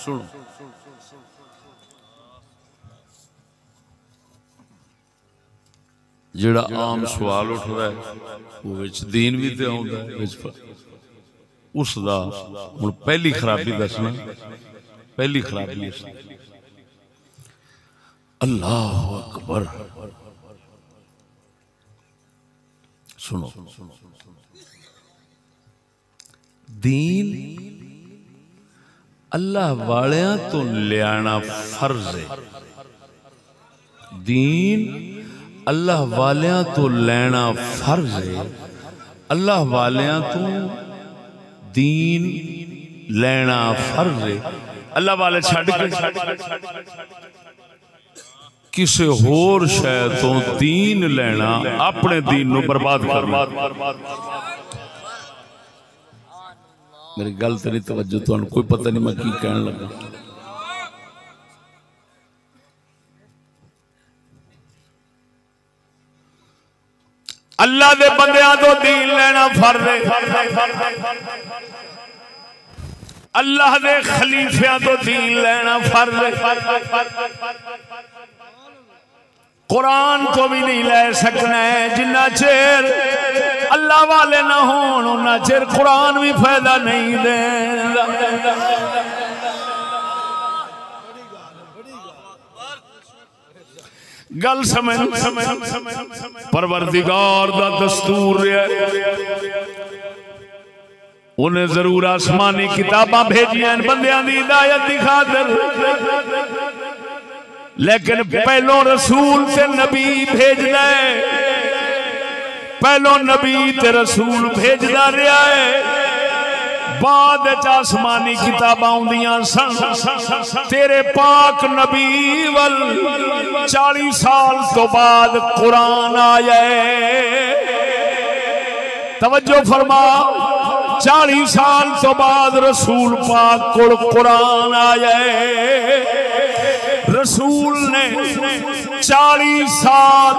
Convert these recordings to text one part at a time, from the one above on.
सुनो जिहड़ा आम सवाल उठदा है वो विच दीन भी ते आउंदा है विच उसदा हुण पहली खराबी दसना पहली खराबी अल्लाह अकबर सुनो दीन अल्लाह वालियां तो लियाना फर्ज है दीन अल्लाह वालियां तो लेना फर्ज है अल्लाह वालियां तो दीन लेना फर्ज है अल्लाह वाले छड़ के किसी होर शय तो दीन लेना अपने दीन नू बर्बाद करना मेरी गल तो नहीं तवज्जो तुहानू कोई पता नहीं मैं की कहन लगा अल्लाह दे बंदियां तो दीन लेना फर्ज है अल्लाह दे खलीफियां तो दीन लेना फर्ज है कुरान तो भी नहीं ले सकना है जिन्ना चेर अल्लाह वाले ना होन उन्ना चेर कुरान भी फायदा नहीं देंदा गल समझ परवरदिगार दा दस्तूर है उन्हें जरूर आसमानी किताबां भेजियां बंदियां दी हिदायत दी खातिर लेकिन पहलों रसूल ते नबी भेजना है पहलों नबी ते रसूल भेजदा रहा है बाद आसमानी किताबां आउंदियां सन तेरे पाक नबी वल 40 साल तो बाद कुरान आया तवज्जो फरमा 40 साल तो बाद रसूल पाक को कुरान आया रसूल ने 40 साल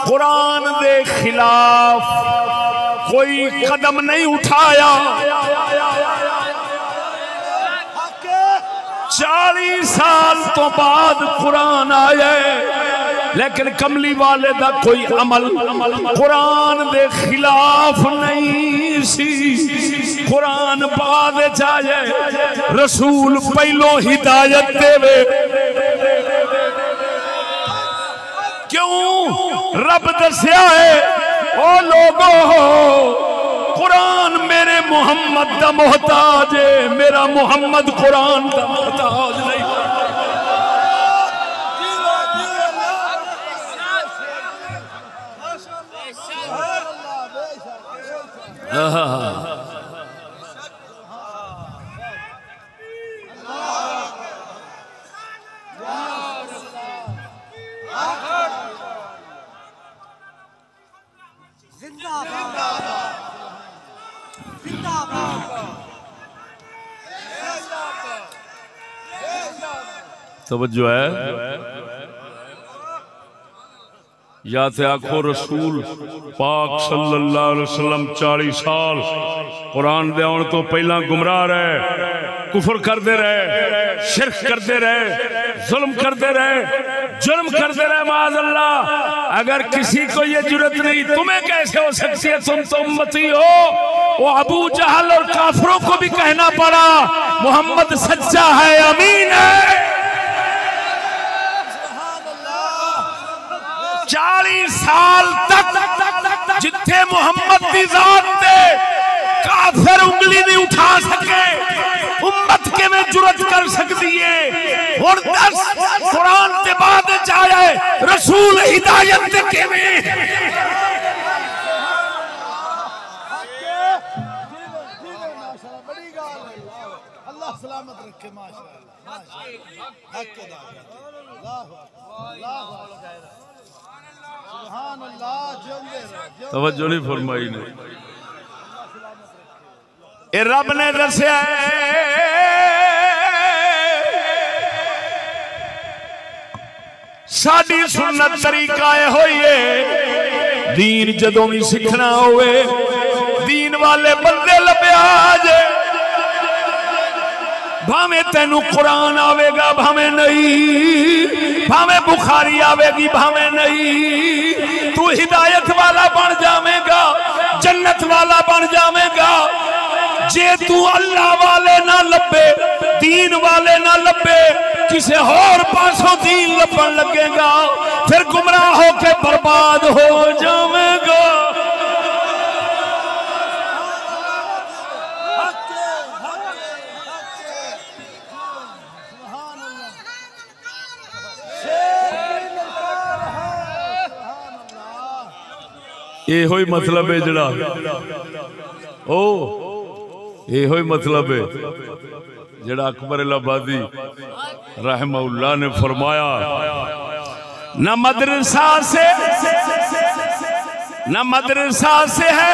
कुरान दे खिलाफ कोई कदम नहीं उठाया 40 साल तो बाद कुरान आया लेकिन कमली वाले दा कोई अमल कुरान दे खिलाफ नहीं सी कुरान बाद आया रसूल पहलो हिदायत देवे क्यों रब दस्या है ओ लोगो कुरान मेरे मोहम्मद दा मोहताज है मेरा मोहम्मद कुरान दा मोहताज नहीं तवज्जो है या ते आखो रसूल पाक सल्लल्लाहु अलैहि वसल्लम 40 साल कुरान दे आउण तो पहला गुमराह रहे कुफर करते रहे शिरक करते रहे जुल्म करते रहे जुल्म करते रहे माज़अल्लाह अगर किसी को ये जुर्रत नहीं तुम्हें कैसे हो सकती है तुम तो उम्मती हो वो अबू जहल और काफिरों को भी कहना पड़ा मोहम्मद सच्चा है अमीन है 40 साल तक जिथे मोहम्मद की जात ते काफिर उंगली नहीं उठा सके उम्मत के में जुर्रत कर सकती है और 10 कुरान के बाद आया रसूल हिदायत के में अल्लाह सलामत रखे तवज्जो नहीं फरमाई ने ए रब ने दस्या साडी सुन्नत तरीका होई है दीन जदों भी सीखना होवे दीन वाले बंदे लभ्या जे भावे तेनू कुरान आवेगा भावे नहीं, भावे बुखारी आवेगी भावे नहीं, तू हिदायत वाला बन जावेगा, जन्नत वाला बन जावेगा। जे तू अल्लाह वाले ना लभे, दीन वाले ना लभे, किसी होर पासों दीन लभन लगेगा, फिर गुमराह होके बर्बाद हो जावेगा। ये होई मतलब है जड़ा ओ ये होई मतलब है जड़ा अकबर इलाहाबादी रहमहुल्लाह ने फरमाया, न मदरसा से है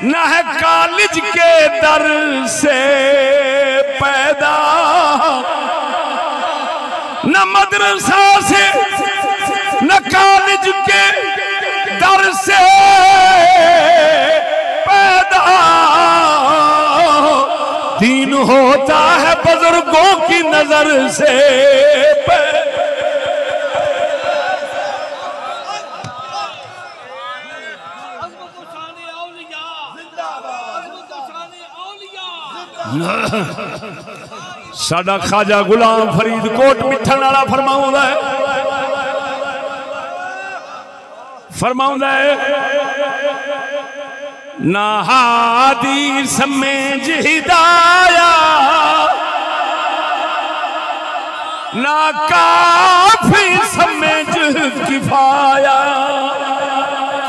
न है कॉलेज के दर से पैदा, न मदरसा से न कॉलेज के दर से पैदा, दीन होता है बुजुर्गों की नजर से पैदा। साडा ख्वाजा गुलाम फरीद कोट मिठन वाला फरमाउंदा है ना हादी समेज हिदाया, ना काफी समेज किफाया,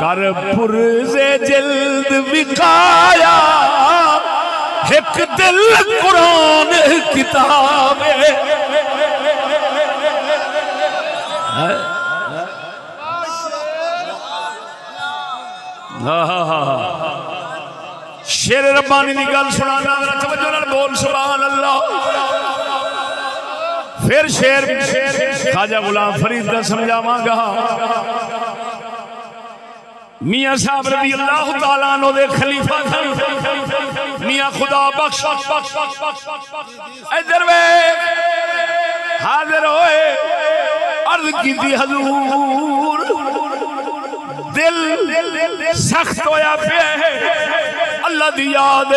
कर पुरज़े जल्द विकाया, एक दिल कुरान किताब शेर रब्बानी की गल सुनाना, तवज्जो नाल बोल सुभान अल्लाह। फिर शेर ख्वाजा गुलाम फरीद का समझावांगा। मियां साहब रज़ी अल्लाह तआला अन्हु दे खलीफा थे मियां खुदा बख्श, इधर वे हाजिर होए, अर्ज की हजूर दिल सख्त होया पे अल्लाह दी याद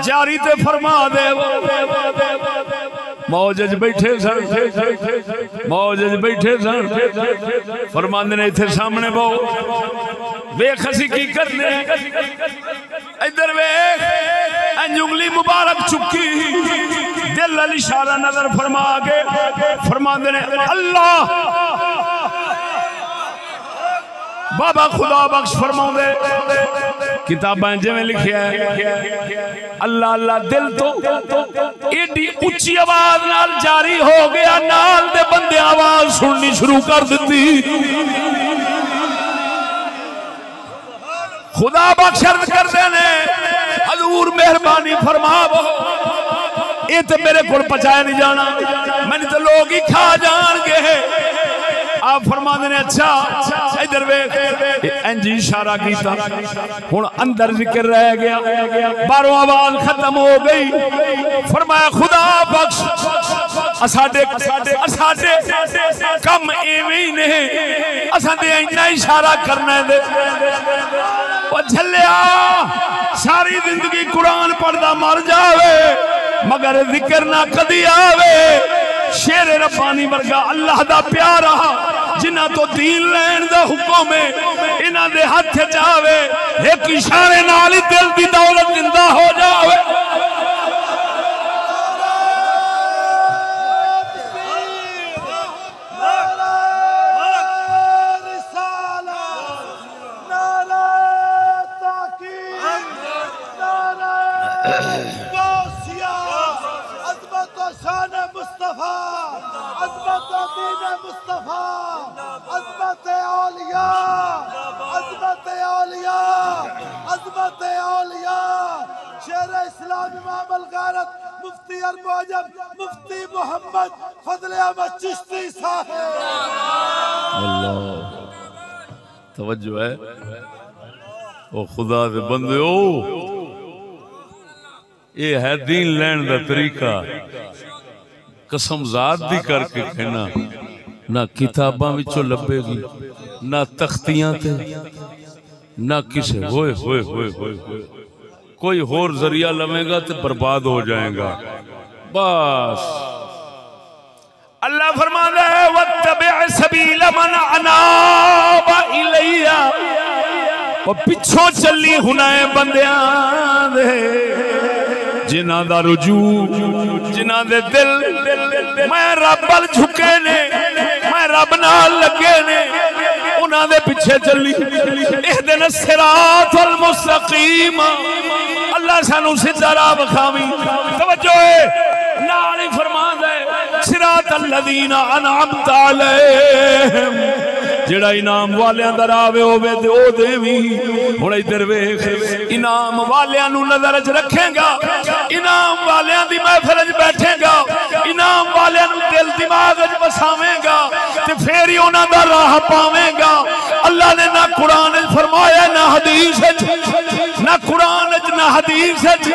जारी ते फरमा दे। मौज बैठे सन, मौज बैठे सन, फरमांदे ने इत्थे सामने बहु वेख असी की करने, इधर वेख अंगुली मुबारक चुकी, दिल अल इशारा नजर फरमा के फरमांदे ने अल्लाह। बाबा खुदा बख्श फरमाउंदे किताबां जिवें लिखिया है, अल्लाह अल्लाह दिल तो एडी उच्ची आवाज नाल जारी हो गया, नाल दे बंदे आवाज सुननी शुरू कर दी। खुदा बख्श अर्ज करदे ने हजूर मेहरबानी फरमावो, ये तो मेरे को पचाया नहीं जाना, मैंने तो लोग ही खा जाएंगे। आप फरमाते ने अच्छा इधर वेख, इंज इशारा किया, हुण अंदर जिक्र रह गया, बाहरों आवाज खत्म हो गई। फरमाया खुदा बख्श असाडे कम एवें ही ने, असां ते इन्ना इशारा करना है। ओ झल्लिया सारी जिंदगी कुरान पढ़दा मर जावे, मगर जिक्र ना कदी आवे। शेर रब्बानी वर्गा अल्लाह दा प्यारा जिन्हां तो दीन लैण दा हुक्म है, इन्हां दे हथ च आवे, एक इशारे नाल ही दिल दी दौलत जिंदा हो जावे। मुफ्ती अरबाजम मुफ्ती मोहम्मद फजल अहमद चिश्ती साहब। अल्लाह तवज्जो है ओ खुदा दे बंदे ओ, ये है दीन लैन का तरीका। कसम जात दी करके कहना, ना किताबां विचों लभेगी, ना तख्तियां ते, ना किसे होए होए होए होए होए कोई होर जरिया लवेगा तो बर्बाद हो जाएगा। बस अल्लाह फरमाता है वत्तबि सबील मन अनाब इलैया, वो पिछों चली हुनाए बंदियां दे जिन्हां दा रुजू, जिन्हां दे दिल मैं रब अल झुके ने, मैं रब नाल लगे ने, उन्हां दे पिछे चली। इहदिन सिरातल मुस्तकीम, अल्लाह सानू सीधा राह विखावी। तवज्जो है, नाल ही फरमांदा है सिरातल लज़ीना अनअमता अलैहिम, जेड़ा इनाम वालियां दा राह होवे ते ओ देवी। हुण इधर वेख, इनाम वालियां नू नजर च रखेगा, इनाम वालियां दी महफिल च बैठेगा, इनाम वालियां नू दिल दिमाग च बसावेगा ते फिर ही उन्हां दा राह पावेगा। अल्लाह ने ना कुरान च फरमाया, ना हदीस च, ना कुरान च ना हदीस च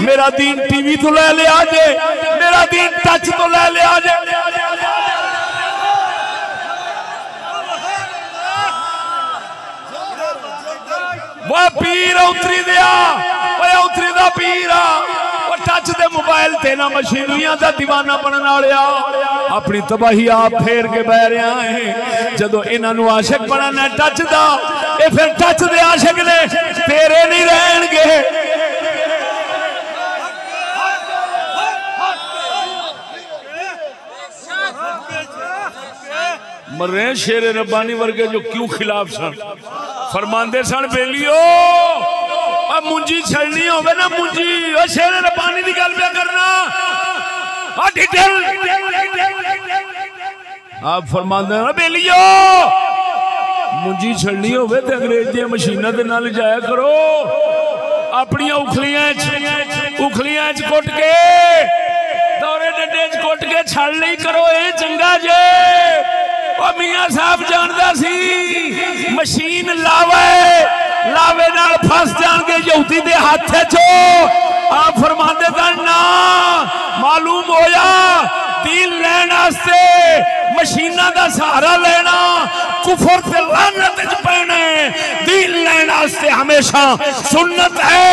मेरा दीन टीवी तो ले लिया जे, मेरा दीन टच तो ले लिया जे। वो पीर उतरी दिया, वो उतरी दा पीर आ, वो टच दे मोबाइल ते ना मशीनियां दा दीवाना बनने वालिया अपनी तबाही आप फेर के बह रहा है। जदों इन्हां नू आशिक बनना टच दा, ये फिर टच दे आशिक ने, तेरे नहीं रहणगे। मरे शेरे रब्बानी वर्गे जो क्यों खिलाफ सन, फरमांदे सन बेलियो मुंजी छड़नी होवे ना, मुंजी ओ शेरे रब्बानी दी गल पे करना। आप फरमांदे ना बेलियो मुंजी छड़नी होवे ते अंग्रेज दी मशीनां दे नाल जाया करो, अपनी उखलियां च कुट के, दौरे डंडे च कुट के छड़ ली करो, ये चंगा जे। मियां साहब जानदा सी मशीन लावे नाल फस जाएंगे यहूदी दे हाथ चो। आप फरमाते ना, मालूम होया दीन लैन वास्ते मशीना दा सहारा लेना कुफर ते लानत च पैना, दीन लैन वास्ते हमेशा सुन्नत है।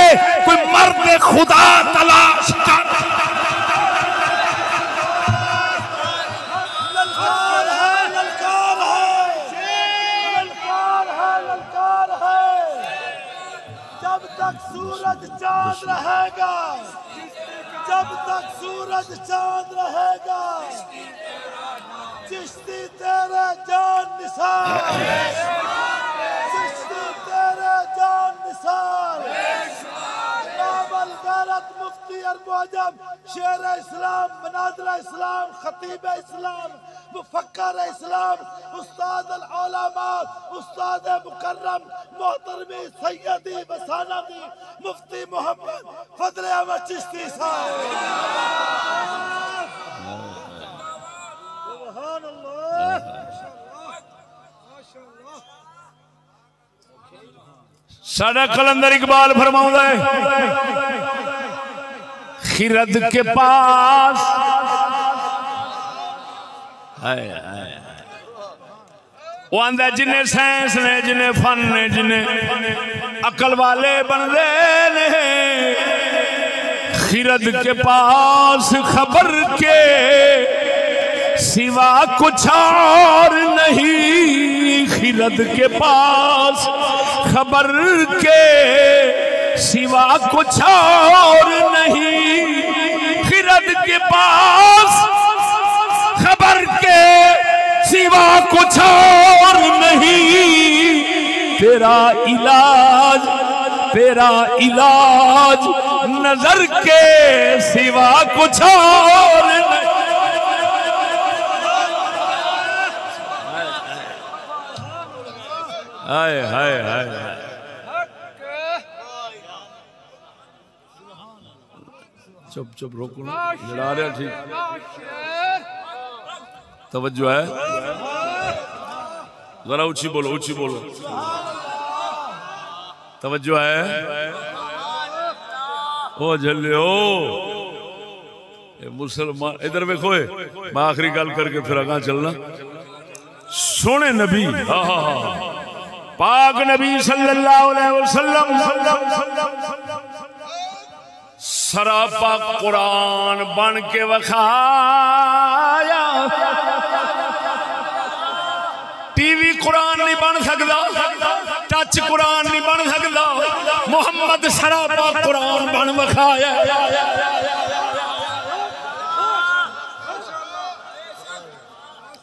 कोई मर्द खुदा तलाश कर, सूरज चांद रहेगा, जब तक सूरज चांद रहेगा, चिश्ती तेरे जान निसार, चिश्ती तेरे जान निसार। नावल गैरत मुफ्ती अल-मुअज्जम, शेर इस्लाम, मनाज़िर इस्लाम, खतीब इस्लाम, मुफक्कर इस्लाम, उस्ताद अल-उलमा, उस्ताद मुकर्रम मोहतरमी सैयदी वसानदी मुफ्ती मोहम्मद फजल अहमद चिश्ती साहब। सुभान अल्लाह, माशाअल्लाह। साडा कलंदर इकबाल फरमाउंदा है खिरद के पास, वो आंदा जिन्हें साइंस ने, जिन्हें फन ने, जिन्हें अकल वाले बनते ने, खिरद के पास खबर के सिवा कुछ और नहीं, खिरद के पास खबर के सिवा कुछ और नहीं, खिरद के पास खबर के सिवा कुछ और नहीं, तेरा इलाज नजर के सिवा कुछ और नहीं। हाय हाय हाय चुप चुप रोको ना, लड़ा रहे ठीक। तवज्जो है, जरा ऊंची बोलो, ऊंची बोलो। तवज्जो है, ओ झल्लियो मुसलमान इधर वेखो, मैं आखिरी गल करके फिर आगे चलना। सोने नबी पाक नबी सल्लल्लाहु अलैहि वसल्लम सरापा कुरान बन के वखाया। टीवी कुरान नहीं बन सकता, टच कुरान नहीं बन सकता, मोहम्मद सरापा कुरान बन वखाया।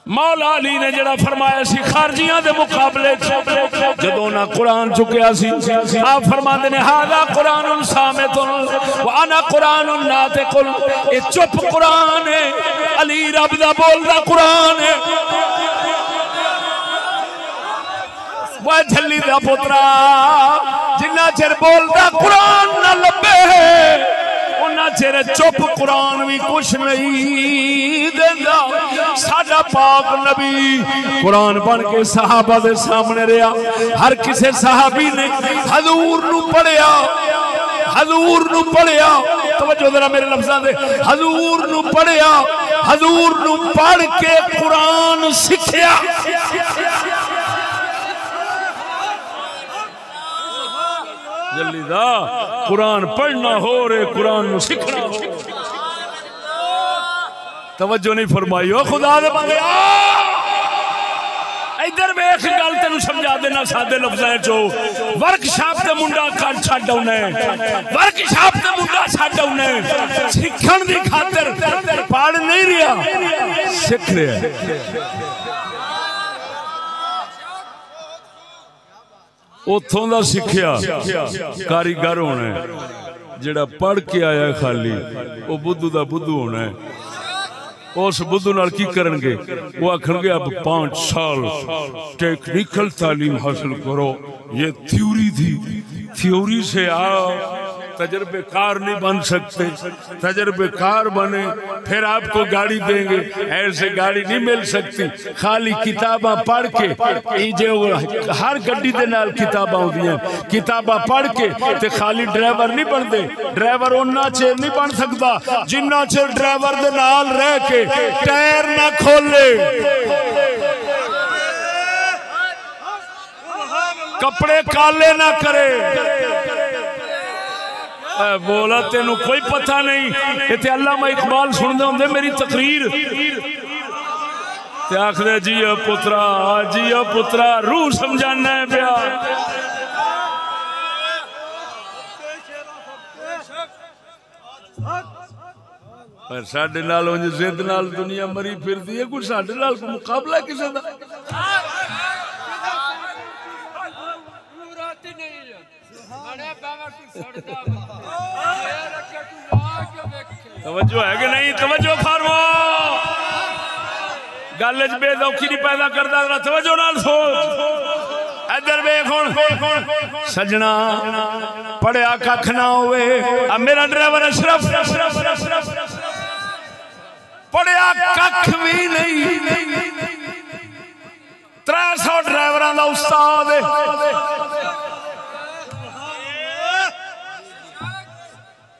मौला अली ने जड़ा फरमाया सी खारजियां दे मुकाबले जदों ना कुरान चुकिया सी, आप फरमाते ने हादा कुरानुन सामितुन व अना कुरानुन नातिकुन, ये चुप कुरान है, अली रब दा बोलदा कुरान है। वह झल्ली दा पुत्रा जिन्ना चिर बोलदा कुरान ना लब्बे उन्ना चिर चुप कुरान भी कुछ नहीं देंदा। साडा पाक नबी कुरान बन के सहाबा दे सामने रहा। हर किसी सहाबी ने हजूर नू पढ़िया, हजूर नू पढ़िया। तवज्जो जरा मेरे लफ्ज़ां दे, हजूर नू पढ़िया, हजूर नू पढ़ के कुरान सीखिया। जल्दी दा कुरान पढ़ना हो रे, कुरान नू सीखना हो। तवज्जो नहीं फरमाई ओ खुदा दे बंदे। इधर वेख गल तेनू समझा देना सादे लफ्ज़ां चो। वर्कशॉप ते मुंडा कर छड्ड आउना, वर्कशॉप ते मुंडा छड्ड आउना, सीखण दी खातिर पढ़ नहीं रहा, सीख रहा। उथों दा सिखिया कारीगर होना है, जेड़ा पढ़ के आया खाली वो बुद्धू दा बुद्धू होना है। उस बुद्धू नाल की करनगे, वो आखणगे अब 5 साल टेक्निकल तालीम हासिल करो, ये थ्योरी थी, थ्योरी से आओ, तजर्बेकार नहीं बन सकते, तजर्बेकार बने फिर आपको गाड़ी देंगे, ऐसे गाड़ी नहीं मिल सकती। खाली किताबा पढ़ के जो हर गड्डी दे नाल किताबा होंदियां, किताबा पढ़ के ते खाली ड्राइवर नहीं बनते। ड्राइवर उन्ना चेर नहीं बन सकता जिन्ना चेर ड्राइवर दे नाल रह के टायर ना खोले, कपड़े काले ना करे। बोला तेनू कोई पता नहीं। इत्थे अल्लामा इकबाल सुनदे होंदे मेरी तकरीर ते आखदे जियो पुत्रा रूह समझाना है प्या। पर साडे नाल उंज जिद नाल दुनिया मरी फिरदी है, कोई साडे नाल मुकाबला किसे दा तवज्जो है कि नहीं? तवज्जो फरमा, गल च बेदौखी नहीं पैदा करता। तवज्जो नाल सोच, इधर वेख हुण सजना पढ़िया कख ना होवे। अब मेरा ड्राइवर अशरफ पढ़िया कख भी नहीं, 300 ड्राइवरां दा उस्ताद है।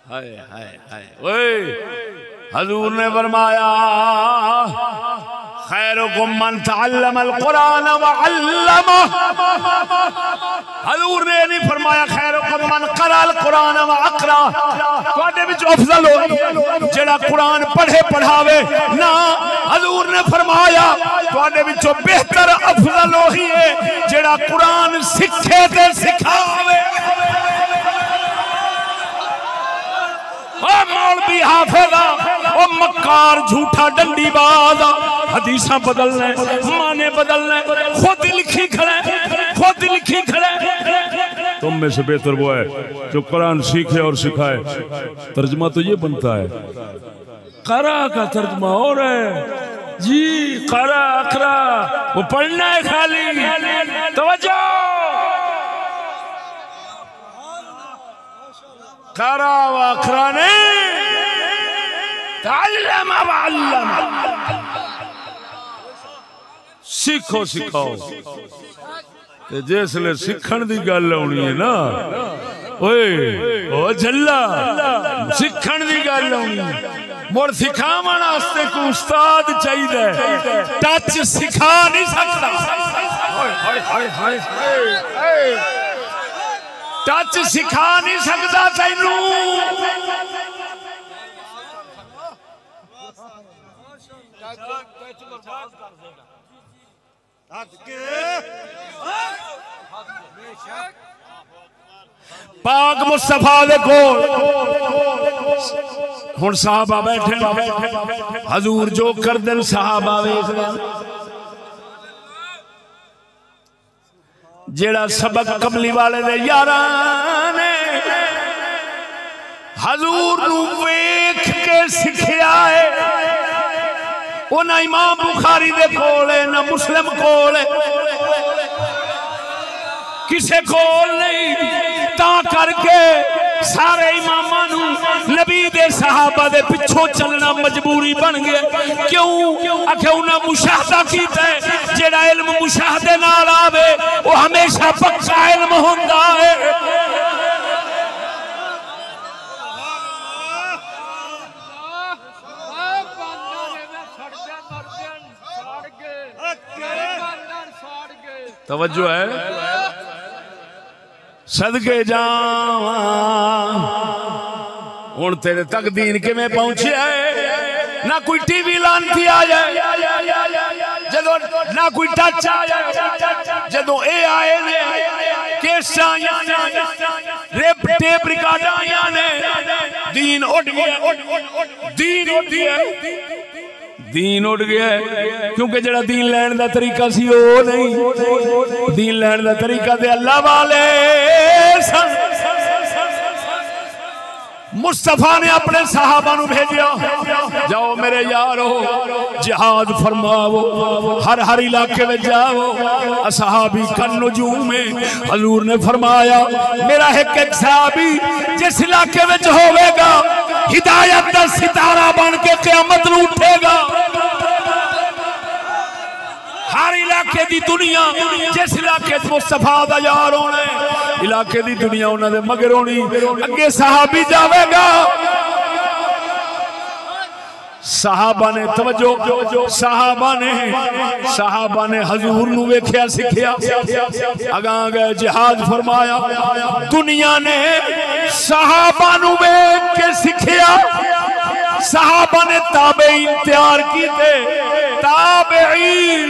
हाय हाय हाय ओए हजूर ने फरमाया खैरुकुम मन तअल्लमल कुरान व अल्लमा। हजूर ने नहीं फरमाया खैरुकुम मन क़राअल कुरान व अक़रा, तुहाडे विच अफजल हो जेड़ा कुरान पढ़े पढ़ावे ना। हजूर ने फरमाया तुहाडे विचों बेहतर अफजल वही है जेड़ा कुरान सीखे ते सिखावे। मौलवी हाफिज़ा ओ मक्कार झूठा डंडीबाज, हदीसा बदलना माने बदलना, खुद लिखी खड़ा, खुद लिखी खड़ा। तुम में से बेहतर वो है जो कुरान सीखे और सिखाए। तर्जमा तो ये बनता है, करा का तर्जमा और है जी, करा अकरा वो पढ़ना है खाली। तवज्जो, करा व अकरा नहीं, तअल्लम व अल्लम। सीखो सिखाओ। जिसले सीखण दी गल आउणी है ना, ओए ओ झल्ला सिखण दी गल आउणी मुड़ सिखावन वास्ते को उस्ताद चाहिए टच सिखा नहीं सकता टच सिखा नहीं सकता तैनू पाक मुस्तफा दे कोल हुण साहबा बैठे हजूर जो कर देन साहबा वेखदे जेड़ा सबक कमली वाले दे यारां ने हजूर नू वेख के सिखया है वो ना इमाम बुखारी दे कोल है ना मुस्लिम कोल है किसे कोल नहीं ता करके सारे इमामां नू नबी दे सहाबा दे पिछों चलना मजबूरी बन गया क्यों आखे उन्हें मुशाहदा कीता है जेड़ा इल्म मुशाहदे नाल आवे वो हमेशा पक्का इल्म हुंदा है तवज्जो है सदके जावां हुण तेरे तक दीन किवें पहुंचिया है ना कोई टीवी लांती आ जाए जदों ना कोई टच आ जाए जदों ए आए ने केसां आईयां ने टेप रिकॉर्डां आईयां ने दीन उड़ गया दीन उड़ गया है क्योंकि जड़ा दीन लैन दा तरीका सी वो नहीं दीन लैन दा तरीका ते अल्लाह वाले सन मुस्तफा ने अपने सहाबा नू भेजा जाओ मेरे यारो जिहाद फरमाओ हर हर इलाके में जाओ असहाबी कन नजूम में हजूर ने फरमाया मेरा एक सहाबी जिस इलाके में होवेगा हिदायत का सितारा बन के क़यामत नू उठेगा हर इलाके दी दुनिया जिस इलाके मुस्तफा दा यार होना इलाके दी दुनिया उन्होंने मगर होनी अगे सहाबी जावेगा साहबा ने तवज्जो साहबा ने हजूर नू वेख्या सिखया अगां गए जिहाद फरमाया दुनिया ने साहबा नू वेख के सिखया साहबा ने ताबईन तैयार कीते ताबईन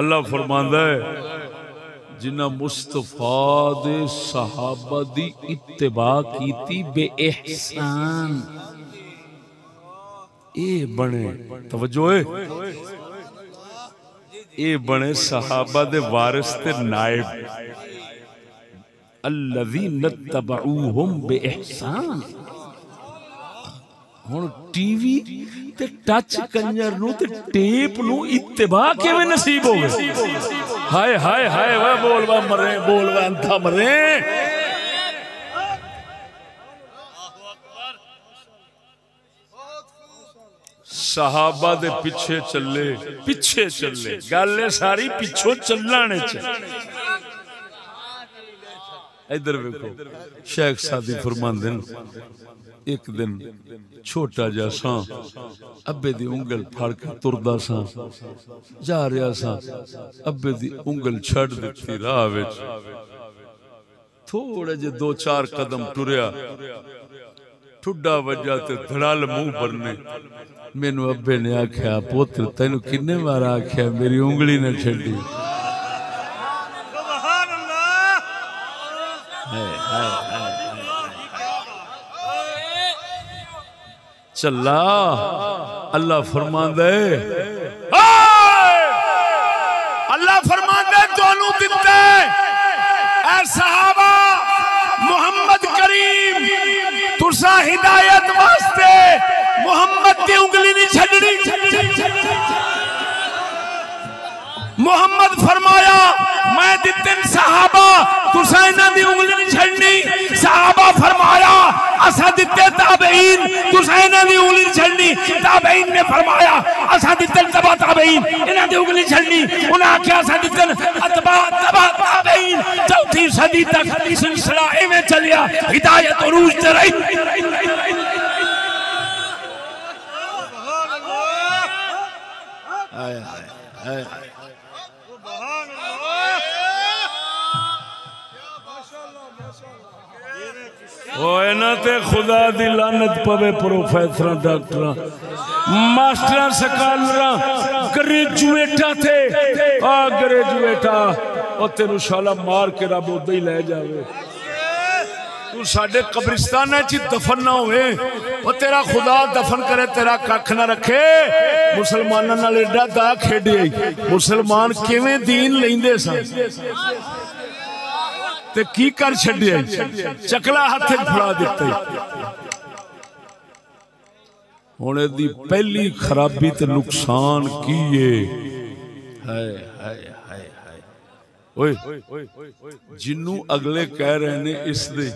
अल्लाह फरमांदा है जिन्ना मुस्तफा दे सहाबा दी इत्तिबा कीती बेइहसान ए बने तवज्जो है ए बने सहाबा दे वारिस ते नायब अल्लज़ीना तबऊहुम बेइहसान हुण टीवी ते टच कंजर नू ते टेप नू इत्तिबा किवें नसीब हो गई हाय हाय हाय वा बोलवा मरे बोलवा अंधा मरे सहाबा दे पीछे चले गल सारी पिछों चलने च इधर वेखो शेख सादी फरमांदे एक दिन छोटा जा सा अब्बे दी उंगल फड़ के तुरदा सा जा रहा सा अब्बे दी उंगल छड़ दिती राह विच थोड़े जे 2-4 कदम टुरया ठुड्डा वजा ते धड़ाल मुंह भरने मैनू अब्बे ने आख्या पुत्र तैनू किन्ने बार आख्या मेरी उंगली न छड्डी चला अल्लाह फरमांदे अल्लाह फरमांदे तोनू दित्ते ऐ सहाबा मोहम्मद करीम तुसा हिदायत वास्ते मोहम्मद दी उंगली नहीं छड्डनी मुहम्मद फरमाया मैं दिते सहाबा तुसा इन्हां दी उंगली नहीं छड़नी। सहाबा फरमाया असा दिते ताबईन तुसा इन्हां दी उंगली नहीं छड़नी। ताबईन ने फरमाया असा दिते तबा ताबईन इन्हां दी उंगली छड़नी। उन्हें आख्या असा दिते अतबा तबा ताबईन। चौथी सदी तक सिलसिला इवें चलिया हिदायत उरूज ते रही। खुदा दी लानत पवे प्रोफेसर डॉक्टर मास्टर स्कॉलर ग्रेजुएटा थे ग्रेजुएटा और तेरू शाला मार के रब उदा ही ले जावे। तू साडे कब्रिस्तान दफन ना होवे और तेरा खुदा दफन करे तेरा कख ना रखे। मुसलमानों नाल एडा दा खेडे मुसलमान किवें दीन लैंदे सन ते की कर छड्डिया चकला हाथ फड़ा दिता। हुण इहदी पहली खराबी ते नुकसान की है ओए जिन्नू अगले कह रहे ने इस दे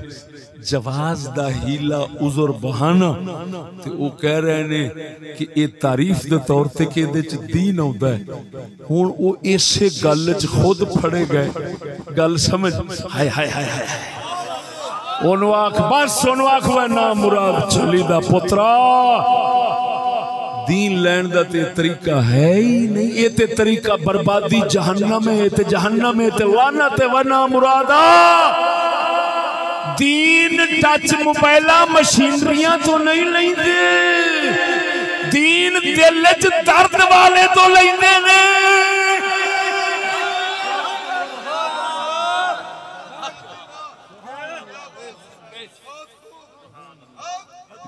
जवाज दा हीला उज़र बहाना ते वो कह रहे ने कि ये तारीफ दे तौर ते कि इहदे च दीन आउंदा है। हुण वो इसे गल च खुद फड़े गए गल समझ हाय हाय हाय हाय ओनू आख बस ओनू आख वे ना मुराद चली दा पुत्रा दीन लैन दा ते तरीका है ही नहीं। ये ते तरीका बर्बादी जहन्नम है ते जहन्नम है ते लानत है वना मुरादा। दीन टच मोबाइल मशीनरियां तो नहीं लेंदे दीन दिल च दर्द वाले तो लेंदे ने।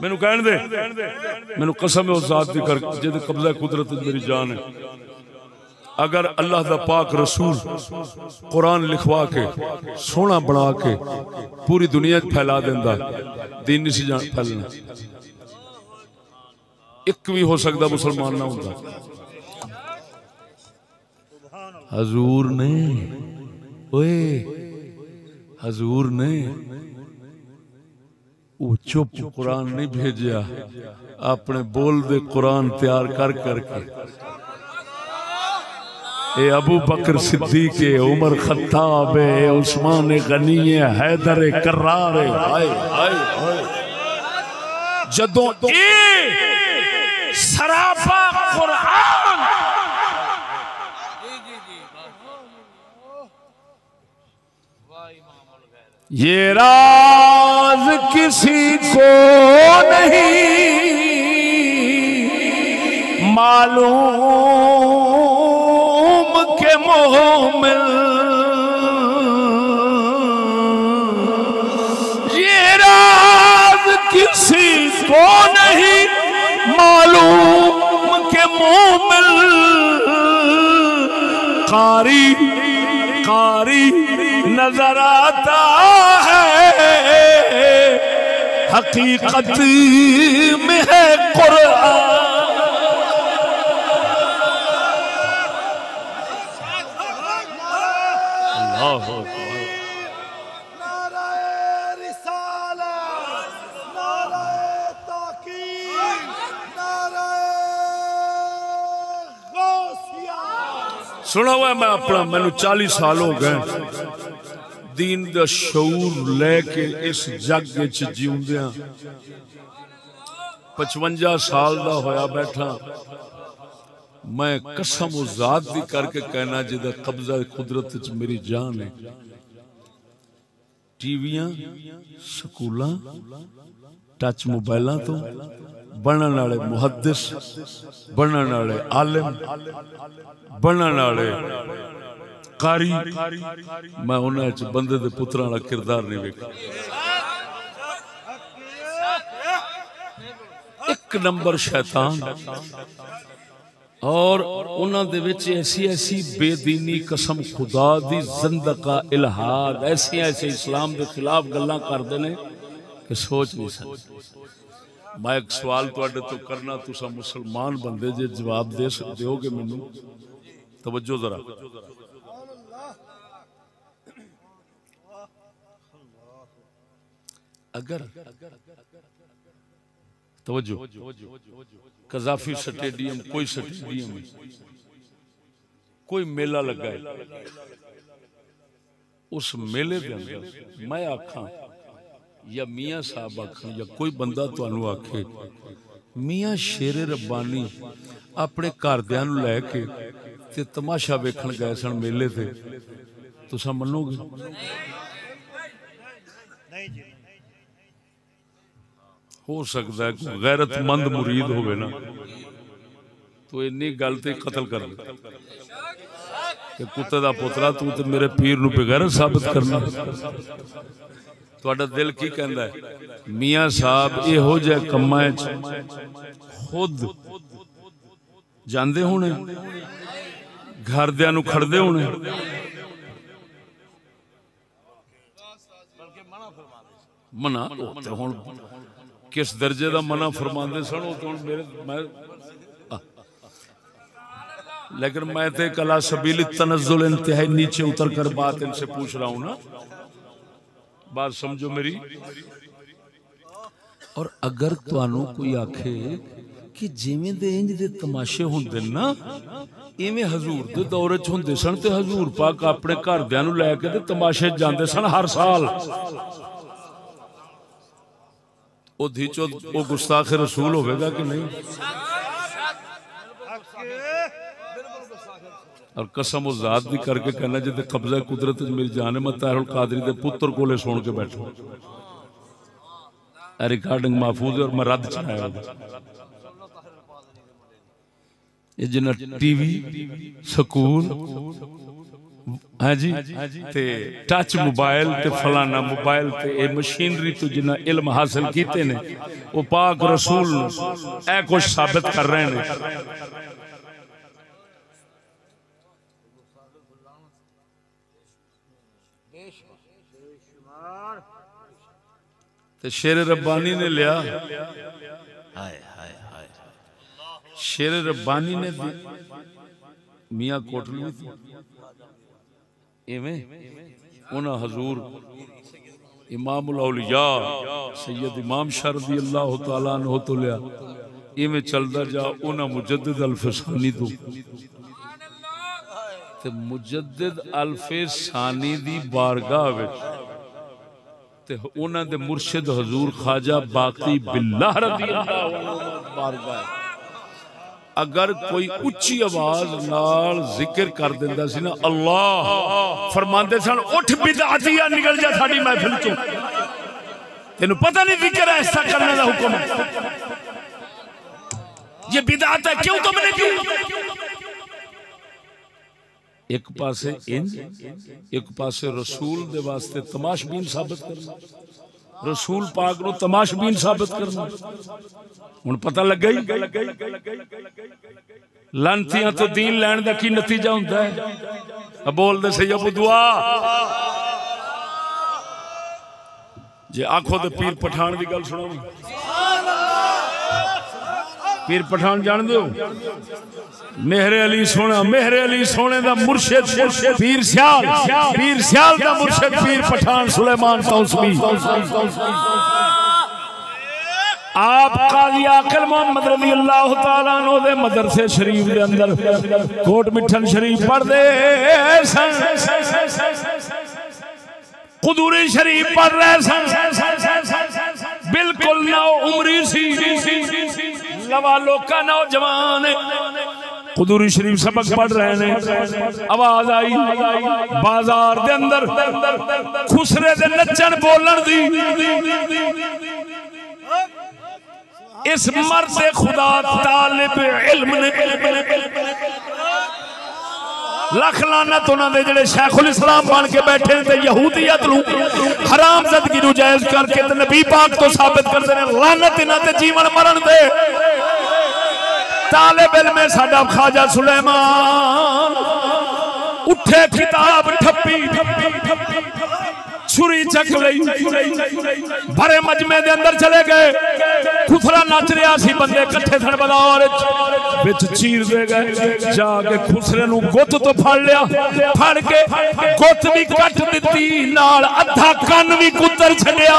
मैनू कहन दे मैनू कसम है उस जात दी कर जिहदे कब्जा कुदरत मेरी जान है। अगर अल्लाह दा पाक रसूल कुरान लिखवा के सोना बना के पूरी दुनिया फैला देंदा दीन नहीं सी जान फैलना। एक भी हो सकता मुसलमान ना होंदा। हजूर ने ओए हजूर ने वो चुप कुरान नहीं भेजा अपने बोल दे कुरान तैयार कर करके। ए अबू बकर सिद्दीक है उमर खत्ताब है उस्मान गनी है हैदर कर्रार है। हाय हाय हाय जदों ए सराफा कुरान ये राज किसी को नहीं मालूम के मोमिन ये राज किसी को नहीं मालूम के मोमिन कारी कारी नजर आता है हकीकत में है कुरान। नाराए रिसालत नाराए ताकीद नाराए गौसिया। सुना हुआ मैं अपना मैनू 40 साल हो गए दीन दा शऊर लेके इस जग च जीउंदियां 55 साल दा होया बैठा। मैं कसम उस जात दी करके कहना जिदा कब्जा कुदरत च मेरी जान है। टीवियां स्कूलां टच मोबाइलां तो बनने वाले मुहद्दिस बनने वाले आलिम बनने वाले कारी मैं उन्हें बंदे दे पुत्रां दा किरदार नहीं वेखा। एक नंबर शैतान और उन्हां दे विच ऐसी ऐसी बेदीनी कसम खुदा दी ज़ंदका इल्हाद ऐसी ऐसे इस्लाम के खिलाफ गल्लां करदे ने कि सोच नहीं सकते। मैं एक सवाल तुहाडे तो करना तुसा मुसलमान बंदे जे जवाब दे दोगे मैनू तवज्जो जरा, अगर तवज्जो कजाफी स्टेडियम कोई स्टेडियम कोई मेला लगा है, उस मेले के अंदर मैं आखा या मियाँ साहब आखा या कोई बंदा तुहानू आखे मियाँ शेरे रब्बानी अपने घरदियां नू लैके ते तमाशा वेखण गए सन मेले ते, तुसा मनोगे? हो सकता है गैरतमंद मुरीद होवे ना तो इन्नी गल ते कतल कर दे कि कुत्ते दा पुत्रा तू ते मेरे पीर नू बेगैरत साबित करना। तुहाडा दिल की कहंदा है? मियाँ साहब इहो जिहे कम्मां च खुद जांदे होने, घरदियां नू खड़दे होने, मना हुण किस दर्जे का मना फरमाते सन तो मेरे लेकिन मैं तो कला सबील तनज़्ज़ुल इंतहाई नीचे उतर कर बात इनसे पूछ रहा हूं ना, बात समझो मेरी। और अगर तुहानू कोई आखे कि जिवें दे इंज दे तमाशे हुंदे ना इवें हजूर दे दौरे च हुंदे सन ते हजूर पाक अपने घरदियां नू लैके ते तमाशे जांदे सन हर साल, ओ धीचो ओ गुस्ताख रसूल होगा कि नहीं? और कसम उस जात दी करके कहना जिते कब्जा कुदरत मेरी जान है, मैं तारुल कादरी दे पुत्र कोले सुन के बैठा, रिकॉर्डिंग महफूज है और मैं रद्द चलाया ये जिन्ना टीवी स्कूल हाँ जी ते टच मोबाइल ते फलाना मोबाइल ते ए मशीनरी तो जिन्ना इल्म हासिल कीते ने वो पाक रसूल ए कुछ साबित कर रहे हैं। ते शेर रब्बानी ने लिया, शेर रब्बानी ने मियाँ कोटली इवें उन्हें हजूर इमामुल औलिया सैयद इमाम शाह रज़ी अल्लाह तआला अन्हु तो लिया, इवें चलदा जा उन्हें मुजद्दिद अल-फ़सानी तो ते मुजद्दिद अल-फ़सानी दी बारगाह विच ते उन्हां दे मुर्शिद हजूर ख्वाजा बाकी बिल्लाह रज़ी अल्लाह अन्हु बारगाह अगर कोई उच्ची आवाज नाल जिक्र कर देंदा सी ना अल्लाह फरमांदे सन उठ बिदअतिया निकल जा साडी महफिल चों, तेनू पता नहीं जिक्र ऐसा करने का हुक्म है, ये बिदअत है क्यों तुमने क्यों? एक पासे इंज एक पासे रसूल दे वास्ते तमाशबीन साबित करना, रसूल पाक नू तमाशबीन साबित करना। हुण पता लग गई लानतियां तो दीन लैण दा की नतीजा हुंदा है? बोल दे सही अबू दुआ जे आखो तो पीर पठान की गल सुनो, पीर पठान जान दो मेहरे अली सोने दा मुर्शिद पीर सियाल दा मुर्शिद पीर पठान सुलेमान तौसवी आप काजी आकिल मोहम्मद रज़ी अल्लाह तआला अन्हु दे मदरसे शरीफ दे अंदर कोट मिठन शरीफ पढ़दे सन, कुदूरी शरीफ पढ़ रहे सन, बिल्कुल ना उम्री सी लवालो का नौजवान कुदूरी शरीफ सबक पढ़ रहे हैं, आवाज आई बाजार दे अंदर खुसरे दे नचन बोलन दी, इस मर्द खुदा तालिब इल्म ने लख लानत उन्होंने जेडे शेखुल इस्लाम बन के बैठे ते यहूदियत नूं हराम ज़दगी नूं जायज़ करके ते नबी पाक तो साबित करते हैं, लानत इन्हां ते जीवन मरण दे। तालिब इल्म में साडा ख्वाजा सुलेमान उठे किताब ठप्पी छुरी चक लई भरे मजमे दे अंदर चले गए। खुसरा नच रहा सी, बंदे इकट्ठे सन बाजार विच चीर दे गए। जाके खुसरे नू गुत्त तो फड़ लिया, फड़ के गुत्त भी कट दिती, नाल अद्धा कन भी कुतर छड्डिया।